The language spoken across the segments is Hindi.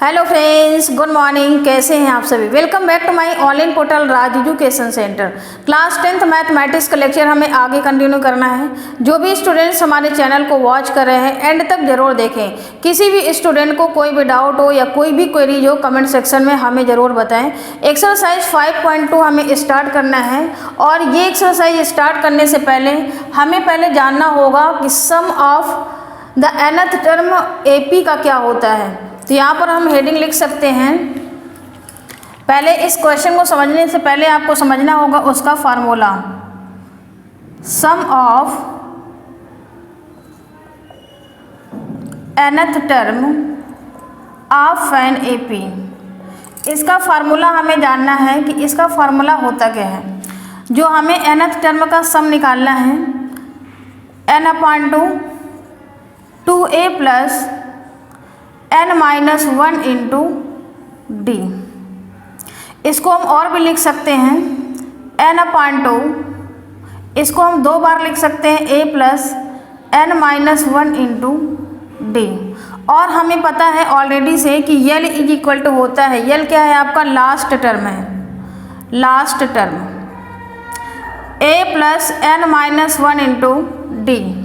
Hello friends, good morning. कैसे हैं आप सभी? Welcome back to my online portal Raj education centre. Class 10th mathematics का लेक्चर हमें आगे कंटिन्यू करना है। जो भी स्टूडेंट्स हमारे चैनल को वॉच कर रहे हैं एंड तक जरूर देखें। किसी भी स्टूडेंट को कोई भी डाउट हो या कोई भी क्वेरीज हो कमेंट सेक्शन में हमें ज़रूर बताएं। एक्सरसाइज 5.2 हमें स्टार्ट करना है और ये एक्सरसाइज स्टार्ट करने से पहले हमें जानना होगा कि sum of the nth term AP का क्या होता है। तो यहाँ पर हम हेडिंग लिख सकते हैं। पहले इस क्वेश्चन को समझने से पहले आपको समझना होगा उसका formula. Sum of nth term of an AP, इसका फार्मूला हमें जानना है कि इसका फार्मूला होता क्या है। जो हमें nth टर्म का सम निकालना है n/2 2a plus n-1 into D. इसको हम और भी लिख सकते हैं n/2, इसको हम दो बार लिख सकते हैं a plus n-1 into D. और हमें पता है ऑलरेडी से कि यल इज इक्वल टू होता है, यल क्या है आपका लास्ट टर्म है, last term a plus n-1 into D.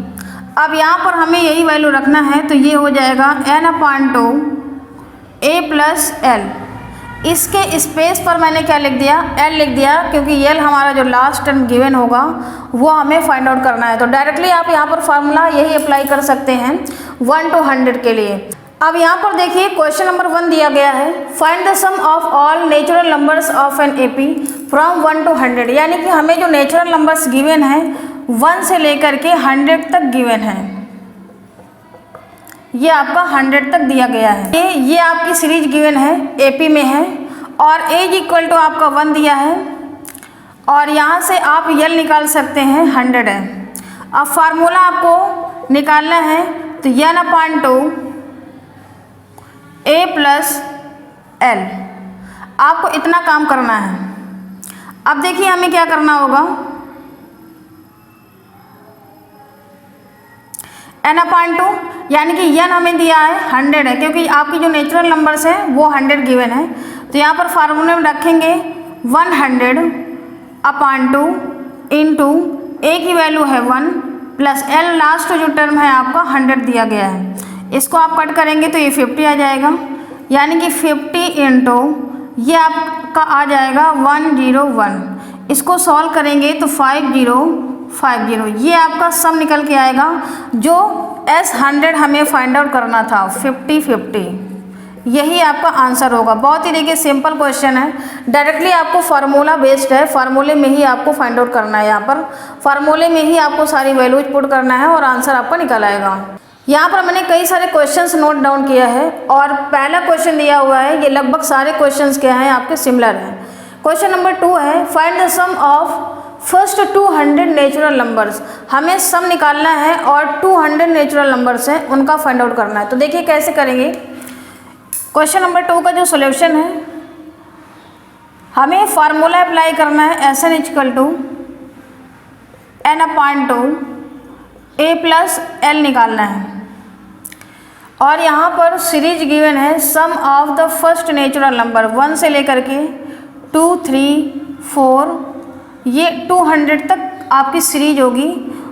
अब यहाँ पर हमें यही वैल्यू रखना है तो ये हो जाएगा n/2 a प्लस एल। इसके स्पेस पर मैंने क्या लिख दिया, l लिख दिया, क्योंकि यल हमारा जो लास्ट टर्म गिवन होगा वो हमें फाइंड आउट करना है। तो डायरेक्टली आप यहाँ पर फार्मूला यही अप्लाई कर सकते हैं 1 to 100 के लिए। अब यहाँ पर देखिए क्वेश्चन नंबर 1 दिया गया है, find the sum of all natural numbers of an AP from 1 to 100। यानी कि हमें जो नेचुरल नंबर्स गिवन है 1 से लेकर के 100 तक गिवन है। ये आपका 100 तक दिया गया है। ये आपकी सीरीज गिवन है, AP में है और एज इक्वल टू आपका 1 दिया है और यहाँ से आप यल निकाल सकते हैं 100 है। अब फार्मूला आपको निकालना है तो n/2 a प्लस एल, आपको इतना काम करना है। अब देखिए हमें क्या करना होगा, n/2 यानी कि n हमें दिया है 100 है, क्योंकि आपकी जो नेचुरल नंबर्स हैं वो 100 गिवन है। तो यहाँ पर फार्मूले में रखेंगे 100/2 इंटू a की वैल्यू है 1 प्लस l लास्ट जो टर्म है आपका 100 दिया गया है। इसको आप कट करेंगे तो ये 50 आ जाएगा, यानी कि 50 इंटू ये आपका आ जाएगा 101। इसको सॉल्व करेंगे तो 5050, ये आपका सम निकल के आएगा। जो S100 हमें फाइंड आउट करना था 5050, यही आपका आंसर होगा। बहुत ही देखिए सिंपल क्वेश्चन है, डायरेक्टली आपको फार्मूला बेस्ड है, फार्मूले में ही आपको फाइंड आउट करना है। यहाँ पर फार्मूले में ही आपको सारी वैल्यूज पुट करना है और आंसर आपका निकल आएगा। यहाँ पर मैंने कई सारे क्वेश्चंस नोट डाउन किया है और पहला क्वेश्चन दिया हुआ है, ये लगभग सारे क्वेश्चंस क्या हैं आपके सिमिलर हैं। क्वेश्चन नंबर 2 है, find the sum of first 200 natural numbers. हमें सम निकालना है और 200 नेचुरल नंबर्स हैं उनका फाइंड आउट करना है। तो देखिए कैसे करेंगे। क्वेश्चन नंबर 2 का जो सोल्यूशन है, हमें फार्मूला अप्लाई करना है SN equal to n/2 a plus L निकालना है। और यहाँ पर सीरीज गिवन है sum of the first natural number 1 से लेकर के 2 3 4, ये 200 तक आपकी सीरीज होगी,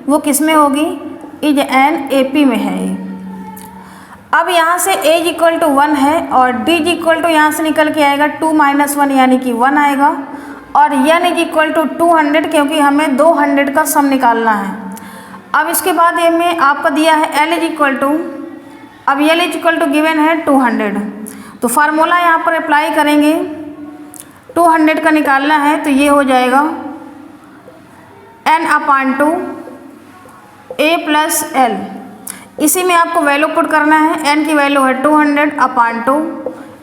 वो किस में होगी, इज एन AP में है। अब यहाँ से एज इक्वल टू 1 है और डी इक्वल टू यहाँ से निकल के आएगा 2 - 1 यानी कि 1 आएगा और n इज इक्वल टू 200, क्योंकि हमें 200 का सम निकालना है। अब इसके बाद ये में आपका दिया है L इज इक्वल टू, अब L is equal to given है 200, तो फार्मूला यहाँ पर अप्लाई करेंगे 200 का निकालना है तो ये हो जाएगा n/2 a प्लस एल। इसी में आपको वैल्यू पुट करना है, n की वैल्यू है 200/2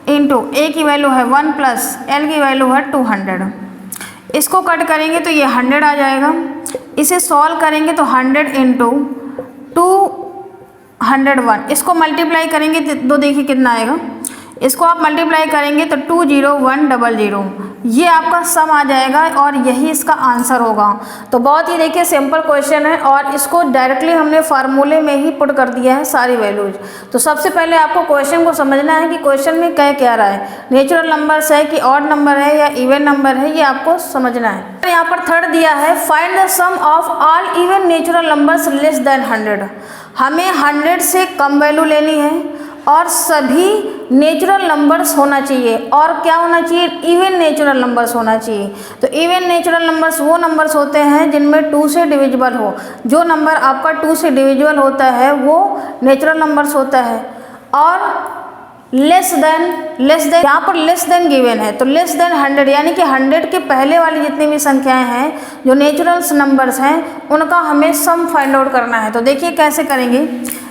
इंटू a की वैल्यू है 1 प्लस l की वैल्यू है 200। इसको कट करेंगे तो ये 100 आ जाएगा। इसे सॉल्व करेंगे तो 100 इंटू 201, इसको मल्टीप्लाई करेंगे तो देखिए कितना आएगा, इसको आप मल्टीप्लाई करेंगे तो 20100 ये आपका सम आ जाएगा और यही इसका आंसर होगा। तो बहुत ही देखिए सिंपल क्वेश्चन है और इसको डायरेक्टली हमने फार्मूले में ही पुट कर दिया है सारी वैल्यूज। तो सबसे पहले आपको क्वेश्चन को समझना है कि क्वेश्चन में कह क्या रहा है, नेचुरल नंबर्स है कि ऑड नंबर है या इवन नंबर है, ये आपको समझना है। यहाँ पर थर्ड दिया है find the sum of all even natural numbers less than 100। हमें 100 से कम वैल्यू लेनी है और सभी नेचुरल नंबर्स होना चाहिए। और क्या होना चाहिए, इवन नेचुरल नंबर्स होना चाहिए। तो इवन नेचुरल नंबर्स वो नंबर्स होते हैं जिनमें 2 से डिविजिबल हो। जो नंबर आपका 2 से डिविजिबल होता है वो नेचुरल नंबर्स होता है। और लेस देन यहाँ पर लेस देन गिवन है तो लेस देन 100 यानी कि 100 के पहले वाली जितनी भी संख्याएं हैं जो नेचुरल्स नंबर्स हैं उनका हमें सम फाइंड आउट करना है। तो देखिए कैसे करेंगे।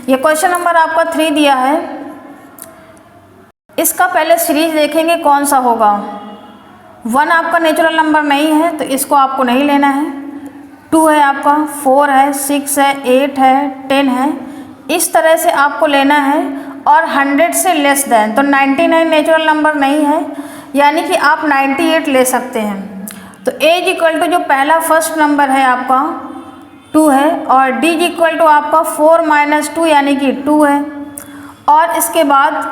ये क्वेश्चन नंबर आपका 3 दिया है, इसका पहले सीरीज देखेंगे कौन सा होगा। 1 आपका नेचुरल नंबर नहीं है तो इसको आपको नहीं लेना है। 2 है आपका, 4 है, 6 है, 8 है, 10 है, इस तरह से आपको लेना है। और 100 से लेस देन तो 99 नेचुरल नंबर नहीं है यानी कि आप 98 ले सकते हैं। तो एज इक्वल टू जो पहला फर्स्ट नंबर है आपका 2 है और डी इक्वल टू आपका 4 - 2 यानी कि 2 है। और इसके बाद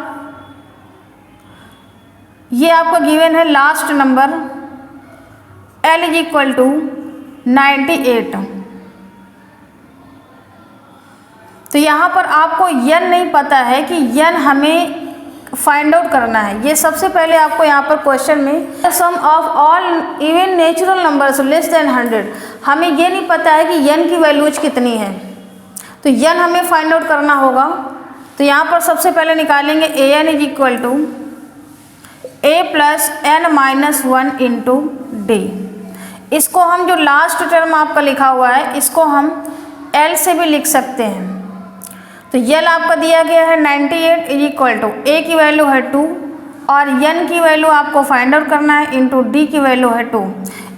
ये आपका गिवन है last number L is equal to 98। तो यहाँ पर आपको यन नहीं पता है कि यन हमें फाइंड आउट करना है। ये सबसे पहले आपको यहाँ पर क्वेश्चन में sum of all even natural numbers less than 100 हमें ये नहीं पता है कि यन की वैल्यूज कितनी है। तो यन हमें फाइंड आउट करना होगा। तो यहाँ पर सबसे पहले निकालेंगे A N is equal to a plus n minus 1 into D. इसको हम जो लास्ट टर्म आपका लिखा हुआ है इसको हम l से भी लिख सकते हैं। तो यल आपका दिया गया है 98 इज इक्वल टू a की वैल्यू है 2 और n की वैल्यू आपको फाइंड आउट करना है इंटू d की वैल्यू है 2।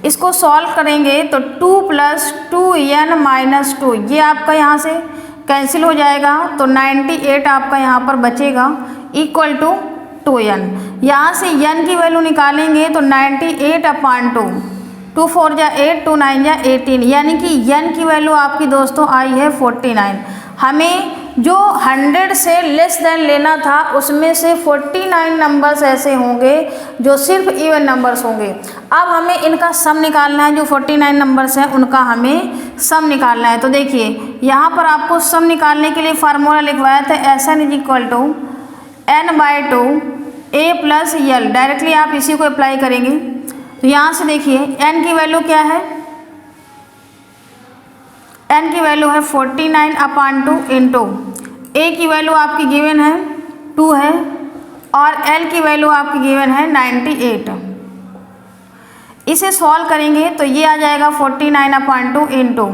इसको सॉल्व करेंगे तो 2 प्लस 2n माइनस 2 ये आपका यहाँ से कैंसिल हो जाएगा। तो 98 आपका यहाँ पर बचेगा इक्वल टू 2n। यहाँ से n की वैल्यू निकालेंगे तो 98/2, 2 4 जा 8, 2 9 जा 18 यानी कि n की वैल्यू आपकी दोस्तों आई है 49। हमें जो 100 से लेस देन लेना था उसमें से 49 नंबर्स ऐसे होंगे जो सिर्फ इवन नंबर्स होंगे। अब हमें इनका सम निकालना है। जो 49 नंबर्स हैं उनका हमें सम निकालना है। तो देखिए यहाँ पर आपको सम निकालने के लिए फार्मूला लिखवाया था Sn is equal to n/2 a plus L. Directly आप इसी को अप्लाई करेंगे। तो यहाँ से देखिए n की वैल्यू क्या है, n की वैल्यू है 49/2 इंटू a की वैल्यू आपकी गिवन है 2 है और l की वैल्यू आपकी गिवन है 98। इसे सॉल्व करेंगे तो ये आ जाएगा 49/2 इंटू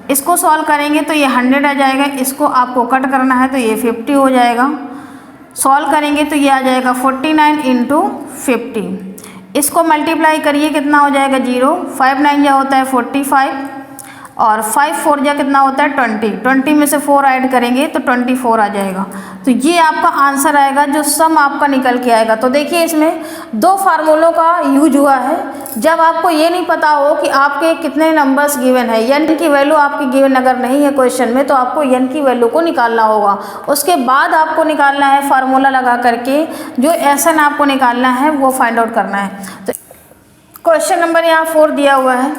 इसको सॉल्व करेंगे तो ये 100 आ जाएगा। इसको आपको कट करना है तो ये 50 हो जाएगा। सॉल्व करेंगे तो ये आ जाएगा 49 इंटू 50। इसको मल्टीप्लाई करिए कितना हो जाएगा 0, 5 9 जा होता है 45 और 5 4 जा कितना होता है 20, 20 में से 4 ऐड करेंगे तो 24 आ जाएगा। तो ये आपका आंसर आएगा जो सम आपका निकल के आएगा। तो देखिए इसमें 2 फार्मूलों का यूज हुआ है। जब आपको ये नहीं पता हो कि आपके कितने नंबर्स गिवन है, n की वैल्यू आपकी गिवन अगर नहीं है क्वेश्चन में तो आपको n की वैल्यू को निकालना होगा। उसके बाद आपको निकालना है फार्मूला लगा करके जो Sn आपको निकालना है वो फाइंड आउट करना है। तो क्वेश्चन नंबर यहाँ 4 दिया हुआ है।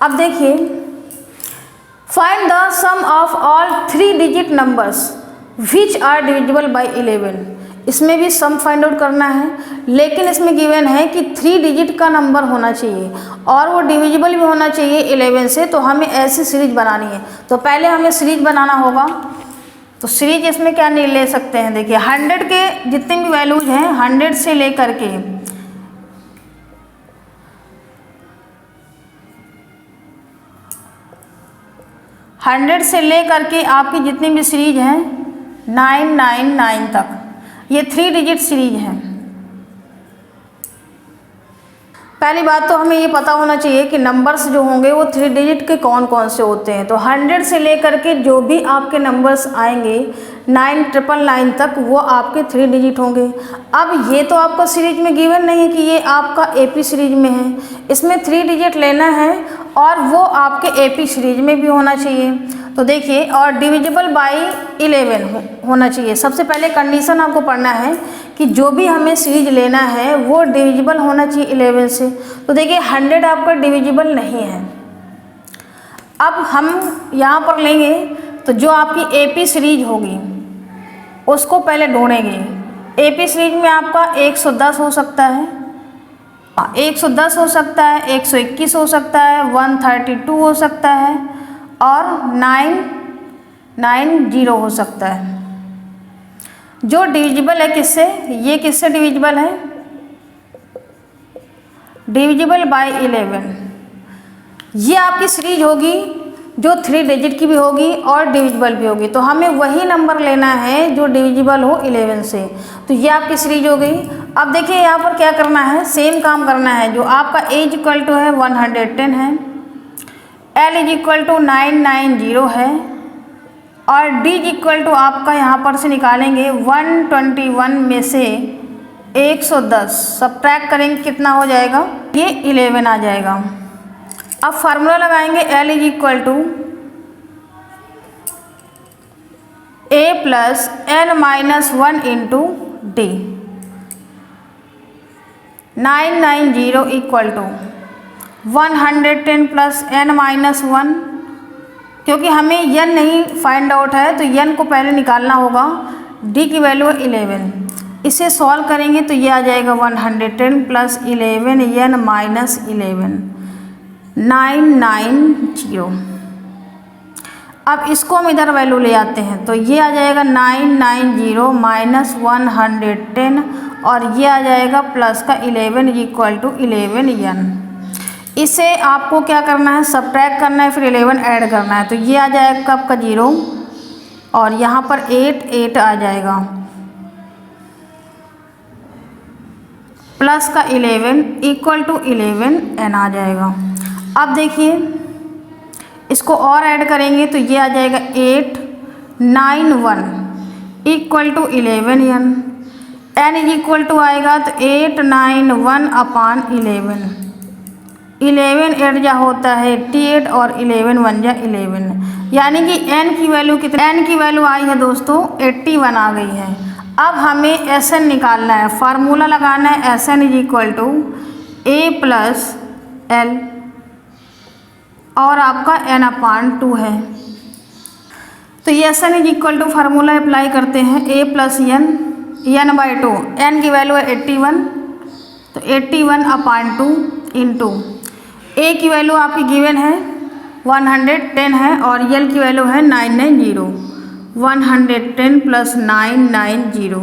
अब देखिए find the sum of all 3 digit numbers which are divisible by 11। इसमें भी सम फाइंड आउट करना है लेकिन इसमें गिवन है कि 3 डिजिट का नंबर होना चाहिए और वो डिविजिबल भी होना चाहिए 11 से। तो हमें ऐसी सीरीज बनानी है। तो पहले हमें सीरीज बनाना होगा। तो सीरीज इसमें क्या नहीं ले सकते हैं, देखिए 100 के जितने भी वैल्यूज हैं 100 से लेकर के 100 से लेकर के आपकी जितनी भी सीरीज हैं 999 तक, ये 3 डिजिट सीरीज है। पहली बात तो हमें ये पता होना चाहिए कि नंबर्स जो होंगे वो 3 डिजिट के कौन कौन से होते हैं। तो 100 से लेकर के जो भी आपके नंबर्स आएंगे 9999 तक वो आपके 3 डिजिट होंगे। अब ये तो आपका सीरीज में गिवन नहीं है कि ये आपका एपी सीरीज में है, इसमें 3 डिजिट लेना है और वो आपके एपी सीरीज में भी होना चाहिए। तो देखिए, और डिविजिबल बाय 11 होना चाहिए। सबसे पहले कंडीशन आपको पढ़ना है कि जो भी हमें सीरीज लेना है वो डिविजिबल होना चाहिए 11 से। तो देखिए 100 आपका डिविजिबल नहीं है। अब हम यहाँ पर लेंगे तो जो आपकी एपी सीरीज होगी उसको पहले ढूंढेंगे। एपी सीरीज में आपका 110 हो सकता है, 110 हो सकता है, 121 हो सकता है, 132 हो सकता है और 990 हो सकता है। जो डिविजिबल है किससे, ये किससे डिविजिबल है, डिविजिबल बाय 11। ये आपकी सीरीज होगी जो 3 डिजिट की भी होगी और डिविजिबल भी होगी। तो हमें वही नंबर लेना है जो डिविजिबल हो 11 से। तो ये आपकी सीरीज हो गई। अब देखिए यहाँ पर क्या करना है, सेम काम करना है। जो आपका A इक्वल टू है 110 है, L इज इक्वल टू 990 है और D इक्वल टू आपका यहाँ पर से निकालेंगे 121 में से 110 सब्ट्रैक्ट करेंगे, कितना हो जाएगा, ये 11 आ जाएगा। अब फार्मूला लगाएंगे, L is equal to A plus n-1 into D। 990 equal to 110 plus n-1, क्योंकि हमें n नहीं फाइंड आउट है तो n को पहले निकालना होगा। D की वैल्यू है 11, इसे सॉल्व करेंगे तो ये आ जाएगा 110 प्लस 11 n-11 990। अब इसको हम इधर वैल्यू ले आते हैं तो ये आ जाएगा 990 माइनस 110 और ये आ जाएगा प्लस का 11 इक्वल टू 11n। इसे आपको क्या करना है, सब्ट्रैक्ट करना है, फिर 11 ऐड करना है। तो ये आ जाएगा आपका 0 और यहाँ पर 8 आ जाएगा प्लस का 11 इक्वल टू 11n आ जाएगा। अब देखिए इसको और ऐड करेंगे तो ये आ जाएगा 891 equal to 11n। n is equal to आएगा तो 891 अपान 11। 11 8 जा होता है 88 और 11 1 जा 11, यानी कि n की वैल्यू कितनी, n की वैल्यू आई है दोस्तों 81 आ गई है। अब हमें Sn निकालना है, फार्मूला लगाना है Sn is equal to A plus L और आपका n अपान 2 है। तो ये Sn is equal to formula apply करते हैं A plus n by 2, n की वैल्यू है 81 तो 81 अपान 2 इंटू A की वैल्यू आपकी गिवन है 110 है और L की वैल्यू है 990, 110 प्लस 990।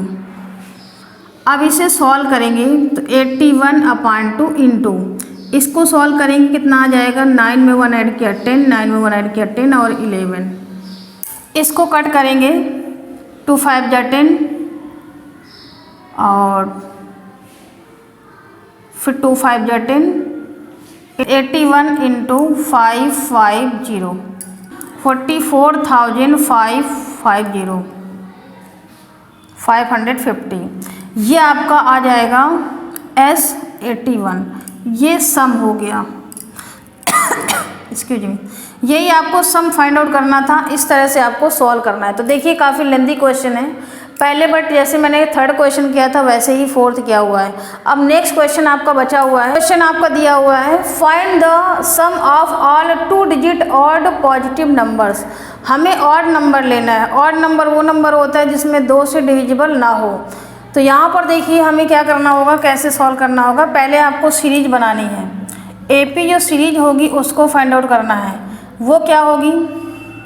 अब इसे सॉल्व करेंगे तो 81 अपान 2 इंटू, इसको सॉल्व करेंगे कितना आ जाएगा, 9 में 1 ऐड किया 10, 9 में 1 ऐड किया 10 और 11। इसको कट करेंगे 2 5 जा 10 और फिर 2 5 जा 10, 81 इंटू 550 44,550 550। ये आपका आ जाएगा S81। ये सम हो गया एक्सक्यूज मी, यही आपको सम फाइंड आउट करना था। इस तरह से आपको सॉल्व करना है। तो देखिए काफ़ी लेंथी क्वेश्चन है पहले, बट जैसे मैंने 3rd क्वेश्चन किया था वैसे ही 4th किया हुआ है। अब नेक्स्ट क्वेश्चन आपका बचा हुआ है। क्वेश्चन आपका दिया हुआ है, find the sum of all 2 digit odd positive numbers. हमें ऑड नंबर लेना है। ऑड नंबर वो नंबर होता है जिसमें 2 से डिविजिबल ना हो। तो यहाँ पर देखिए हमें क्या करना होगा, कैसे सॉल्व करना होगा। पहले आपको सीरीज बनानी है। एपी जो सीरीज होगी उसको फाइंड आउट करना है। वो क्या होगी,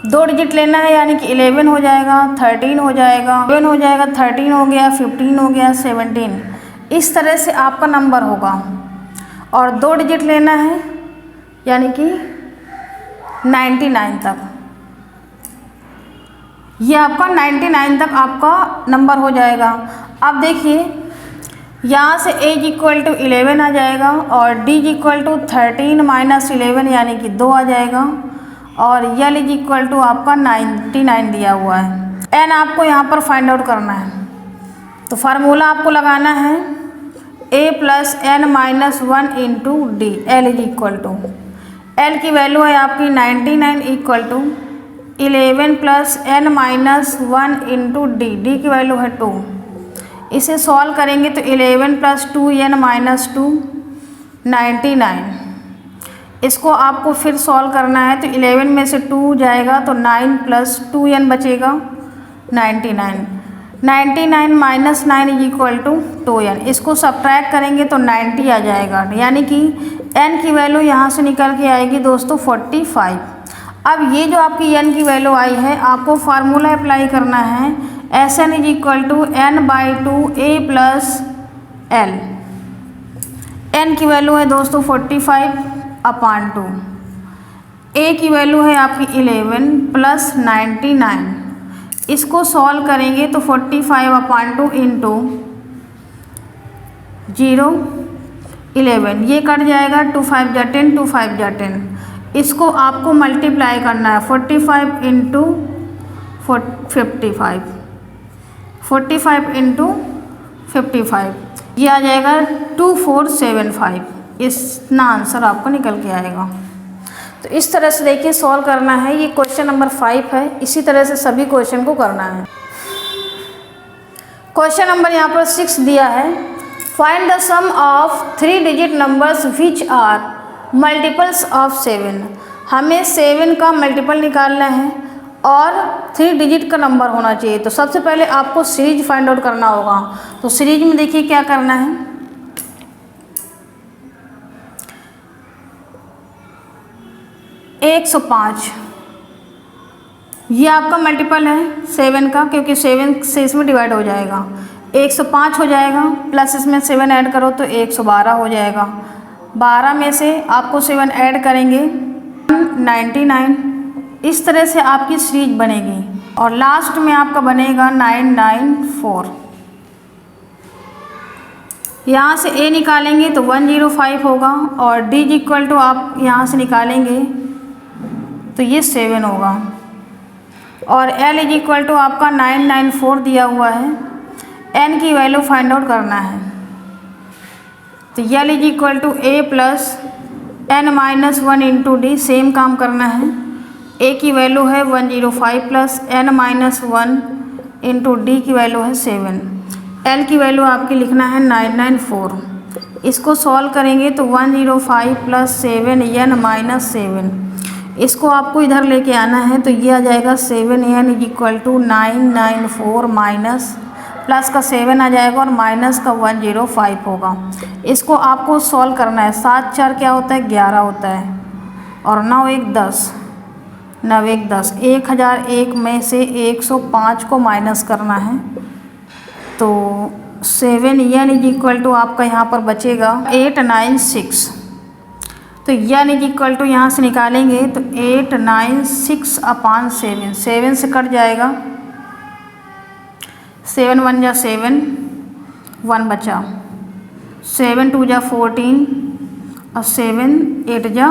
2 डिजिट लेना है, यानी कि 11 हो जाएगा, 13 हो जाएगा, 11 हो जाएगा, 13 हो गया, 15 हो गया, 17। इस तरह से आपका नंबर होगा। और 2 डिजिट लेना है यानी कि 99 तक। ये आपका 99 तक आपका नंबर हो जाएगा। अब देखिए यहाँ से एज इक्वल टू 11 आ जाएगा और डी इक्वल टू 13 माइनस 11 यानी कि 2 आ जाएगा और यल इज इक्वल टू आपका 99 दिया हुआ है। एन आपको यहाँ पर फाइंड आउट करना है, तो फार्मूला आपको लगाना है A plus N minus 1 into D. L is equal to, L की वैल्यू है आपकी 99 equal to 11 plus N minus 1 into D. D की वैल्यू है 2। इसे सॉल्व करेंगे तो 11 प्लस 2n माइनस 2 99। इसको आपको फिर सॉल्व करना है तो 11 में से 2 जाएगा तो 9 प्लस 2n बचेगा 99। 99 minus 9 is equal to 2n। इसको सब्ट्रैक्ट करेंगे तो 90 आ जाएगा, यानी कि n की वैल्यू यहाँ से निकल के आएगी दोस्तों 45। अब ये जो आपकी n की वैल्यू आई है आपको फार्मूला अप्लाई करना है S N is equal to N by 2 A plus L. एन की वैल्यू है दोस्तों 45 अपान 2, ए की वैल्यू है आपकी 11 प्लस 99। इसको सॉल्व करेंगे तो 45 अपान 2 इंटू 0 11, ये कट जाएगा 2 5 जा 10, 2 5 जा 10। इसको आपको मल्टीप्लाई करना है 45 इंटू 55, 45 इंटू 55, ये आ जाएगा 2475। इतना आंसर आपको निकल के आएगा। तो इस तरह से देखिए सॉल्व करना है। ये क्वेश्चन नंबर 5 है, इसी तरह से सभी क्वेश्चन को करना है। क्वेश्चन नंबर यहाँ पर 6 दिया है, find the sum of 3 digit numbers which are multiples of 7। हमें 7 का मल्टीपल निकालना है और 3 डिजिट का नंबर होना चाहिए। तो सबसे पहले आपको सीरीज फाइंड आउट करना होगा। तो सीरीज में देखिए क्या करना है, 105 ये आपका मल्टीपल है 7 का, क्योंकि 7 से इसमें डिवाइड हो जाएगा। 105 हो जाएगा, प्लस इसमें 7 ऐड करो तो 112 हो जाएगा। 12 में से आपको 7 ऐड करेंगे 99। इस तरह से आपकी सीरीज बनेगी और लास्ट में आपका बनेगा 994। यहाँ से a निकालेंगे तो 105 होगा और d इक्वल टू आप यहाँ से निकालेंगे तो ये 7 होगा और l इज इक्वल टू आपका 994 दिया हुआ है। n की वैल्यू फाइंड आउट करना है तो l is equal to a plus n minus 1 into D. Same काम करना है, a की वैल्यू है 105 plus n minus 1 into D की वैल्यू है 7। l की वैल्यू आपकी लिखना है 994। इसको सॉल्व करेंगे तो 105 प्लस 7n माइनस 7। इसको आपको इधर लेके आना है तो ये आ जाएगा 7n is equal to 994 minus plus का 7 आ जाएगा और माइनस का 105 होगा। इसको आपको सॉल्व करना है। 7 4 क्या होता है 11 होता है और 9 1 10, 9 1 10। 1001 में से 105 को माइनस करना है तो 7n इज इक्वल टू आपका यहाँ पर बचेगा 896। तो n इज इक्वल टू यहाँ से निकालेंगे तो 896 अपान 7, 7 से कट जाएगा, 7 1 जा 7, 1 बचा, 7 2 जा 14 और 7 8 जा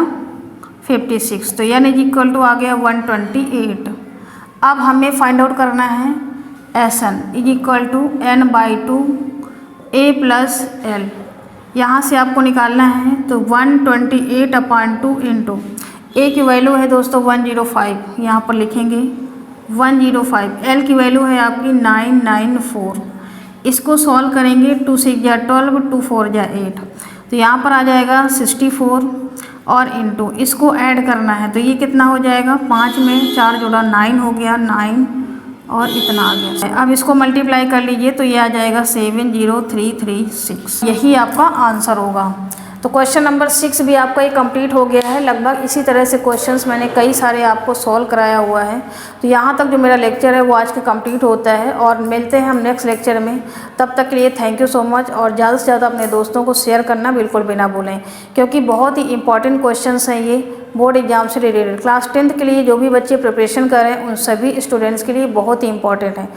56। तो n इज इक्वल टू आ गया 128। अब हमें फाइंड आउट करना है Sn is equal to n by 2 a plus l। यहाँ से आपको निकालना है तो 128 अपान 2 इंटू a की वैल्यू है दोस्तों 105, यहाँ पर लिखेंगे 105। l की वैल्यू है आपकी 994। इसको सॉल्व करेंगे 2 6 जा 12, 2 4 जा 8, तो यहाँ पर आ जाएगा 64 और इंटू इसको ऐड करना है तो ये कितना हो जाएगा, 5 में 4 जोड़ा 9 हो गया, 9 और इतना आ गया। अब इसको मल्टीप्लाई कर लीजिए तो ये आ जाएगा 70336। यही आपका आंसर होगा। तो क्वेश्चन नंबर 6 भी आपका ये कंप्लीट हो गया है। लगभग इसी तरह से क्वेश्चंस मैंने कई सारे आपको सॉल्व कराया हुआ है। तो यहाँ तक जो मेरा लेक्चर है वो आज का कंप्लीट होता है और मिलते हैं हम नेक्स्ट लेक्चर में। तब तक के लिए थैंक यू सो मच और ज़्यादा से ज़्यादा अपने दोस्तों को शेयर करना बिल्कुल भी ना भूलें, क्योंकि बहुत ही इंपॉर्टेंट क्वेश्चंस हैं ये बोर्ड एग्जाम से रिलेटेड। क्लास 10th के लिए जो भी बच्चे प्रिपरेशन कर रहे हैं उन सभी स्टूडेंट्स के लिए बहुत ही इंपॉर्टेंट है।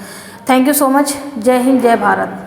Thank you so much. जय हिंद, जय भारत।